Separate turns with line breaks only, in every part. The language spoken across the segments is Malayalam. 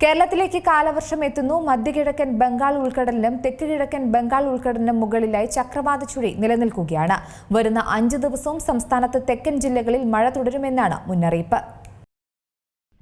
കേരളത്തിലേക്ക് കാലവർഷം എത്തുന്നു. മധ്യകിഴക്കൻ ബംഗാൾ ഉൾക്കടലിനും തെക്ക് കിഴക്കൻ ബംഗാൾ ഉൾക്കടലിനും മുകളിലായി ചക്രവാത ചുഴി നിലനിൽക്കുകയാണ്. വരുന്ന 5 ദിവസവും സംസ്ഥാനത്ത് തെക്കൻ ജില്ലകളിൽ മഴ തുടരുമെന്നാണ് മുന്നറിയിപ്പ്.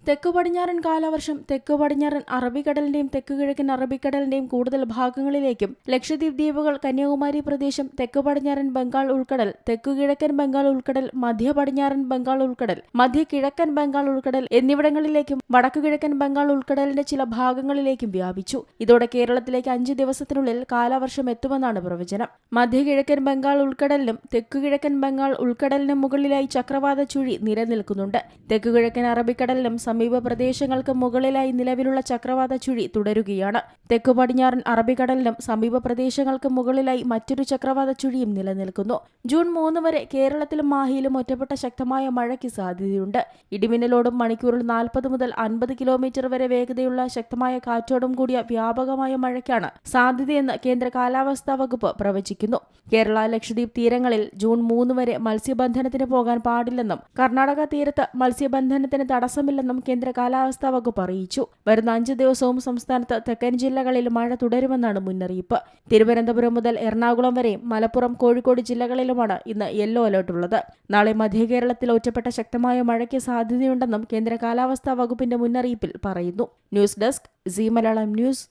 തെക്കു പടിഞ്ഞാറൻ കാലവർഷം തെക്കു പടിഞ്ഞാറൻ അറബിക്കടലിന്റെയും തെക്കു കിഴക്കൻ അറബിക്കടലിന്റെയും കൂടുതൽ ഭാഗങ്ങളിലേക്കും ലക്ഷദ്വീപ് ദ്വീപുകൾ, കന്യാകുമാരി പ്രദേശം, തെക്കു പടിഞ്ഞാറൻ ബംഗാൾ ഉൾക്കടൽ, തെക്കു കിഴക്കൻ ബംഗാൾ ഉൾക്കടൽ, മധ്യ പടിഞ്ഞാറൻ ബംഗാൾ ഉൾക്കടൽ, മധ്യ കിഴക്കൻ ബംഗാൾ ഉൾക്കടൽ എന്നിവിടങ്ങളിലേക്കും വടക്കു കിഴക്കൻ ബംഗാൾ ഉൾക്കടലിന്റെ ചില ഭാഗങ്ങളിലേക്കും വ്യാപിച്ചു. ഇതോടെ കേരളത്തിലേക്ക് 5 ദിവസത്തിനുള്ളിൽ കാലവർഷം എത്തുമെന്നാണ് പ്രവചനം. മധ്യ കിഴക്കൻ ബംഗാൾ ഉൾക്കടലിനും തെക്കു കിഴക്കൻ ബംഗാൾ ഉൾക്കടലിനും മുകളിലായി ചക്രവാത ചുഴി നിലനിൽക്കുന്നുണ്ട്. തെക്കു കിഴക്കൻ അറബിക്കടലിനും സമീപ പ്രദേശങ്ങൾക്ക് മുകളിലായി നിലവിലുള്ള ചക്രവാത ചുഴി തുടരുകയാണ്. തെക്കു പടിഞ്ഞാറൻ അറബിക്കടലിനും സമീപ പ്രദേശങ്ങൾക്ക് മുകളിലായി മറ്റൊരു ചക്രവാത ചുഴിയും നിലനിൽക്കുന്നു. ജൂൺ 3 വരെ കേരളത്തിലും മാഹിയിലും ഒറ്റപ്പെട്ട ശക്തമായ മഴയ്ക്ക് സാധ്യതയുണ്ട്. ഇടിമിന്നലോടും മണിക്കൂറിൽ 40 മുതൽ 50 കിലോമീറ്റർ വരെ വേഗതയുള്ള ശക്തമായ കാറ്റോടും കൂടിയ വ്യാപകമായ മഴയ്ക്കാണ് സാധ്യതയെന്ന് കേന്ദ്ര കാലാവസ്ഥാ വകുപ്പ് പ്രവചിക്കുന്നു. കേരള ലക്ഷദ്വീപ് തീരങ്ങളിൽ ജൂൺ 3 വരെ മത്സ്യബന്ധനത്തിന് പോകാൻ പാടില്ലെന്നും കർണാടക തീരത്ത് മത്സ്യബന്ധനത്തിന് തടസ്സമില്ലെന്നും കേന്ദ്ര കാലാവസ്ഥാ വകുപ്പ് അറിയിച്ചു. വരുന്ന 5 ദിവസവും സംസ്ഥാനത്ത് തെക്കൻ ജില്ലകളിൽ മഴ തുടരുമെന്നാണ് മുന്നറിയിപ്പ്. തിരുവനന്തപുരം മുതൽ എറണാകുളം വരെയും മലപ്പുറം, കോഴിക്കോട് ജില്ലകളിലുമാണ് ഇന്ന് യെല്ലോ അലർട്ട് ഉള്ളത്. നാളെ മധ്യ കേരളത്തിൽ ഒറ്റപ്പെട്ട ശക്തമായ മഴയ്ക്ക് സാധ്യതയുണ്ടെന്നും കേന്ദ്ര കാലാവസ്ഥാ വകുപ്പിന്റെ മുന്നറിയിപ്പിൽ പറയുന്നു. News desk Zee Malayalam news.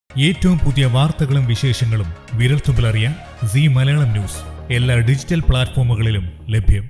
ഏറ്റവും പുതിയ വാർത്തകളും വിശേഷങ്ങളും വിരൽത്തുമ്പിലറിയാൻ സീ മലയാളം ന്യൂസ് എല്ലാ ഡിജിറ്റൽ പ്ലാറ്റ്ഫോമുകളിലും ലഭ്യം.